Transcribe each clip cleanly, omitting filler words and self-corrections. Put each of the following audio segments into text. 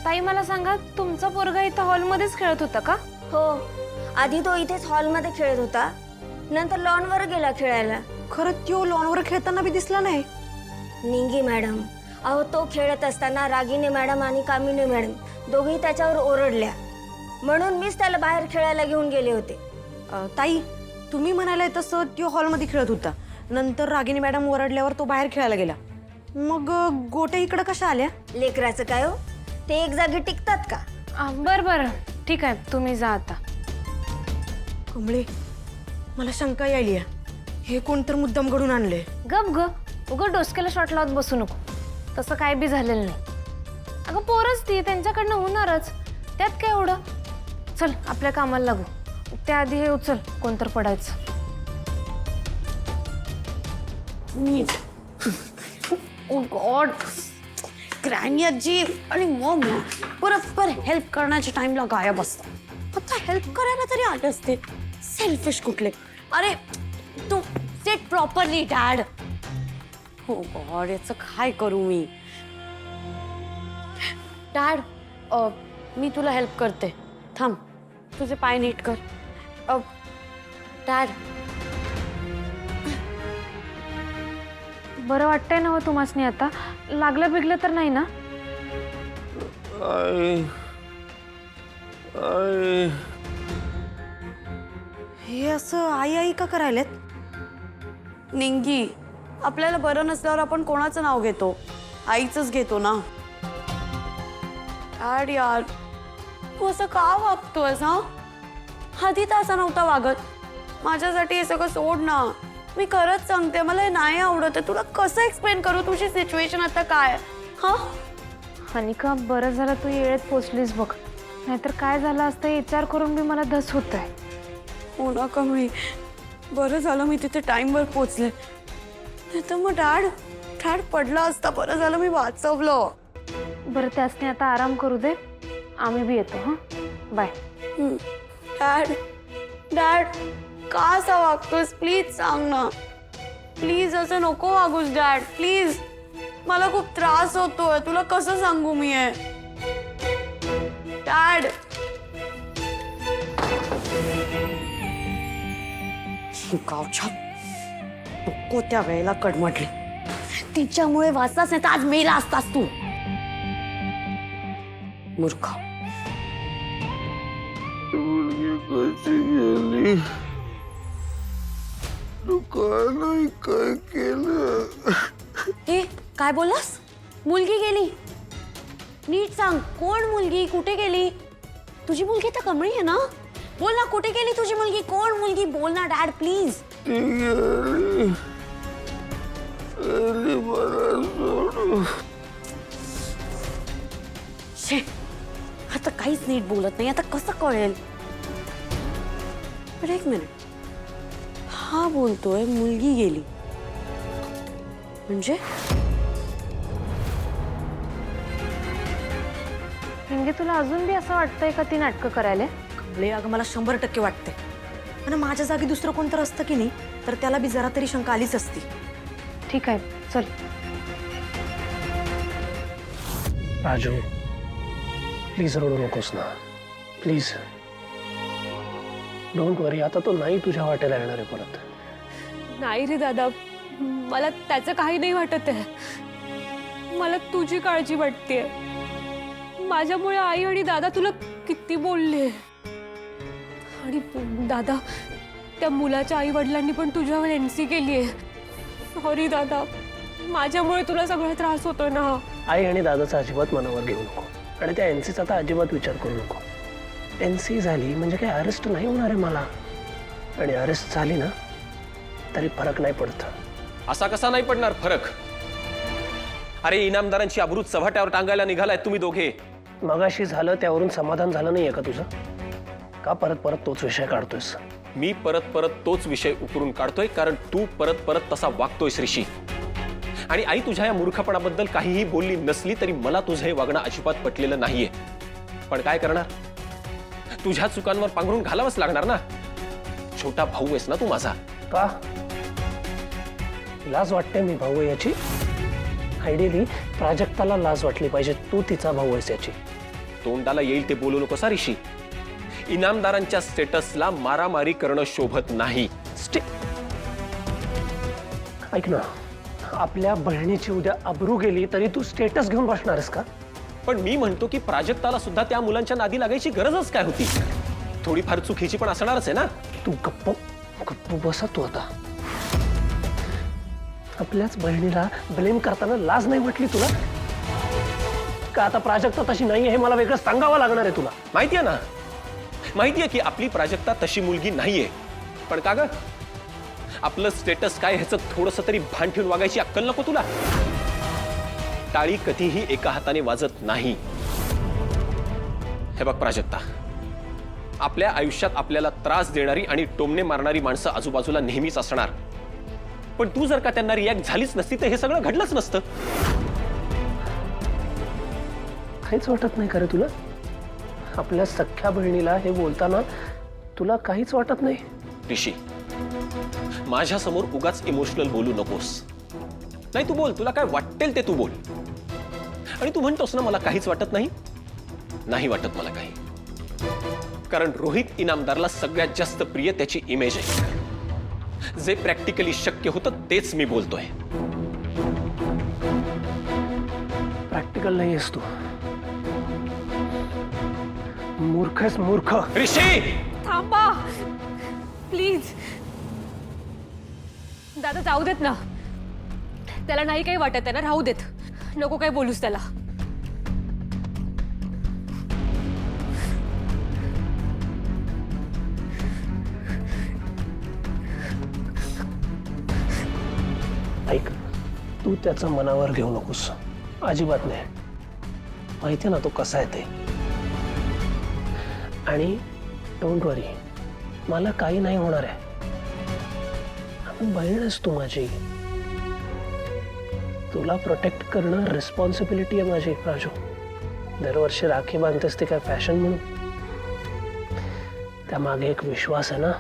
ताई मला सांगा, तुमचा पोरगा इथं हॉलमध्येच खेळत होता का? हो, आधी तो इथेच हॉलमध्ये खेळत होता, नंतर लॉनवर गेला खेळायला. खरं तो लॉनवर खेळताना बी दिसला नाही. निंगी मॅडम, अहो तो खेळत असताना रागिनी मॅडम आणि कामिनी मॅडम दोघेही त्याच्यावर ओरडल्या, म्हणून मीच त्याला बाहेर खेळायला घेऊन गेले होते. ताई, तुम्ही म्हणालाय तसं तो हॉलमध्ये खेळत होता, नंतर रागिनी मॅडम ओरडल्यावर तो बाहेर खेळायला गेला. मग गोटे इकडे कशा आल्या? लेकराचं काय हो, ते एक जागी टिकतात का? बर बर, ठीक आहे, तुम्ही जा आता. कमळे, मला शंका यायली आहे. हे कोणतर मुद्दाम घडून आणले. गप ग, उगं डोसक्याला शॉट लावत बसू नको. तसं काय बी झालेलं नाही. अगं पोरच ती, त्यांच्याकडनं होणारच, त्यात काय एवढं. चल आपल्या कामाला लागू. त्याआधी हे उचल, कोणतर पडायचं. ओ गॉड, ग्रॅनी आजी आणि मॉम परस्पर हेल्प करण्याच्या टाइमला गायब असतात. आता हेल्प करायला तरी आले असते. सेल्फिश कुठले. अरे तू सेट प्रॉपरली डॅड. हो गॉड, याचं काय करू मी? डॅड, मी तुला हेल्प करते. थांब, तुझे पाय नीट कर. डॅड, बरं वाटतंय ना हो तुम्हासनी आता? लागलं बिगलं तर नाही ना? हे असं आई आई का करायलेत? निंगी, आपल्याला बरं नसल्यावर आपण कोणाचं नाव घेतो? आईचंच घेतो ना. डॅड यार, तू असं का वागतोयस? हा, आधी तर असं नव्हता वागत. माझ्यासाठी हे सगळं सोड ना. मी खरंच सांगते, मला हे नाही आवडत. तुला कसं एक्सप्लेन करू तुझी सिच्युएशन आता काय? हा अनिका, बरं झालं तू येळेत पोचलीस बघ, नाहीतर काय झालं असतं विचार करून बी मला धस होत आहे. हो ना कमळी, बरं झालं मी तिथे टाइमवर पोचले. नाही तर मग डॅड पडला असता. बरं झालं मी वाचवलं. बरं, त्यासनी आता आराम करू दे, आम्ही बी येतो. हां, बाय. डॅड का असा वागतोस? प्लीज सांग ना. प्लीज असं नको वागूस डॅड, प्लीज. मला खूप त्रास होतोय. तुला कसं सांगू मी? डॅड, गावच्या नको त्या वेळेला कडमडले. तिच्यामुळे वाचताच नाही तर आज मेला असतास तू. मूर्ख. कशी गेली? तू काय केलं? हे काय बोललास? मुलगी गेली? नीट सांग, कोण मुलगी? कुठे गेली? तुझी मुलगी तर कमळी आहे ना? बोल ना, कुठे गेली तुझी मुलगी? कोण मुलगी? बोल ना डॅड, प्लीज. ती गेली मला सोडून. शे, आता काहीच नीट बोलत नाही. आता कसं कळेल? पण एक मिनिट, हा बोलतोय मुलगी गेली म्हणजे? हिंगे, तुला अजून बी असं वाटतंय का ती नाटकं करायला? कमळे, अगं मला 100% वाटते. आणि माझ्या जागी दुसरं कोणतं असतं की नाही, तर त्याला बी जरा तरी शंका आलीच असती. ठीक आहे, चल. राजू, प्लीज रडू नकोस ना, प्लीज. डोंट वरी, आता तो नाही तुझ्या वाटेला येणार आहे परत. नाही रे दादा, मला त्याचं काही नाही वाटत आहे. मला तुझी काळजी वाटते. माझ्यामुळे आई आणि दादा तुला किती बोलले. आणि दादा, त्या मुलाच्या आई वडिलांनी पण तुझ्यावर एनसी केली आहे. सॉरी दादा, माझ्यामुळे तुला सगळा त्रास होतोय ना. आई आणि दादाचा अजिबात मनावर घेऊ नको, आणि त्या एनसीचा आता अजिबात विचार करू नको. एनसी झाली म्हणजे काही अरेस्ट नाही होणार आहे मला, आणि अरेस्ट झाली ना तरी फरक नाही पडत. असा कसा नाही पडणार फरक? अरे, इनामदारांची अब्रूत चव्हाट्यावर टांगायला निघालाय तुम्ही दोघे. मगाशी झालं त्यावरून समाधान झालं नाहीये का तुझं? का परत परत तोच विषय काढतोयस? मी परत परत तोच विषय उकरून काढतोय कारण तू परत परत तसा वागतोय ऋषी. आणि आई तुझ्या या मूर्खपणाबद्दल काहीही बोलली नसली तरी मला तुझं हे वागणं अजिबात पटलेलं नाहीये. पण काय करणार, तुझ्या चुकांवर पांघरून घालावंच लागणार ना. छोटा भाऊ आहेस ना तू माझा. का लाज वाटते मी भाऊ याची? आयडियली प्राजक्ताला लाज वाटली पाहिजे, तू तिचा भाऊ आहेस याची. तोंडाला येईल ते बोलू नको सा ऋषी. इनामदारांच्या स्टेटसला मारामारी करणं शोभत नाही. ऐक ना, आपल्या बहिणीची उद्या अब्रू गेली तरी तू स्टेटस घेऊन बसणारस का? पण मी म्हणतो की प्राजक्ताला सुद्धा त्या मुलांच्या नादी लागायची गरजच काय होती? थोडीफार चुकीची पण असणारच आहे ना. तू गप्प गप्प बसा तू आता. आपल्याच बहिणीला ब्लेम करताना लाज नाही वाटली तुला? का आता प्राजक्ता तशी नाही हे मला वेगळं सांगावं लागणार आहे तुला? माहितीये ना, माहितीये की आपली प्राजक्ता तशी मुलगी नाहीये. पण का ग, आपलं स्टेटस काय ह्याचं थोडंसं तरी भान ठेवून वागायची अक्कल नको तुला? टाळी कधीही एका हाताने वाजत नाही. हे बघ प्राजक्ता, आपल्या आयुष्यात आपल्याला त्रास देणारी आणि टोमणे मारणारी माणसं आजूबाजूला नेहमीच असणार. पण तू जर का त्यांना रिॲक्ट झालीच नसती तर हे सगळं घडलंच नसतं. काहीच वाटत नाही का रे तुला? आपल्या सख्ख्या बहिणीला हे बोलताना तुला काहीच वाटत नाही? ऋषी, माझ्या समोर उगाच इमोशनल बोलू नकोस. नाही, तू बोल, तुला काय वाटेल ते तू बोल. आणि तू म्हणतोस ना मला काहीच वाटत नाही. नाही वाटत मला काही. कारण रोहित इनामदारला सगळ्यात जास्त प्रिय त्याची इमेज आहे. जे प्रॅक्टिकली शक्य होतं तेच मी बोलतोय. प्रॅक्टिकल नाही आहेस तू. मूर्ख आहेस, मूर्ख. ऋषी, थांबा प्लीज. दादा जाऊ देत ना. त्याला नाही काही वाटत आहे ना, राहू देत. नको काही बोलूस त्याला. ऐक, तू त्याचं मनावर घेऊ नकोस. अजिबात नाही. माहिती ना तो कसा आहे ते. आणि डोंट वरी, मला काही नाही होणार आहे. बहीण आहेस तू माझी. तुला प्रोटेक्ट करणं रिस्पॉन्सिबिलिटी आहे माझी राजू. दरवर्षी राखी बांधतेस ते काय फॅशन म्हणून? त्यामागे एक विश्वास आहे ना.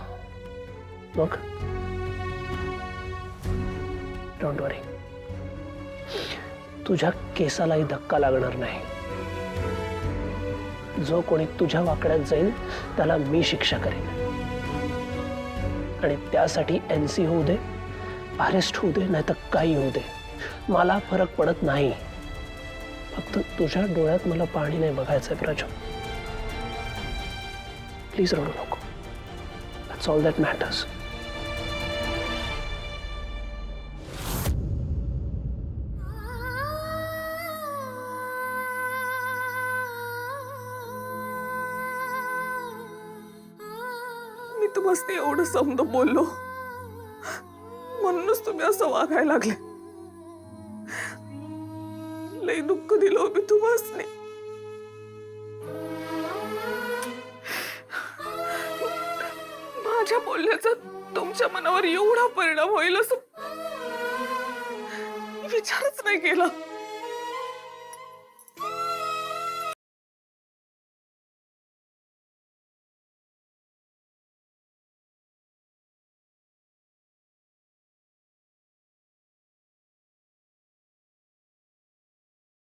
मग डोंट वरी, तुझ्या केसालाही धक्का लागणार नाही. जो कोणी तुझ्या वाकड्यात जाईल त्याला मी शिक्षा करेन. आणि त्यासाठी NC होऊ दे, अरेस्ट होऊ दे, नाही तर काही होऊ दे, मला फरक पडत नाही. फक्त तुझ्या डोळ्यात मला पाणी नाही बघायचंय प्राजू. प्लीज रडू नको. That's all that matters. मी तुम्हाला एवढं समज बोललो म्हणूनच तुम्ही असं वागायला लागले. लई दुःख दिलं मी तुम्हाला. माझ्या बोलण्याचा तुमच्या मनावर एवढा परिणाम होईल असं विचारच नाही केला.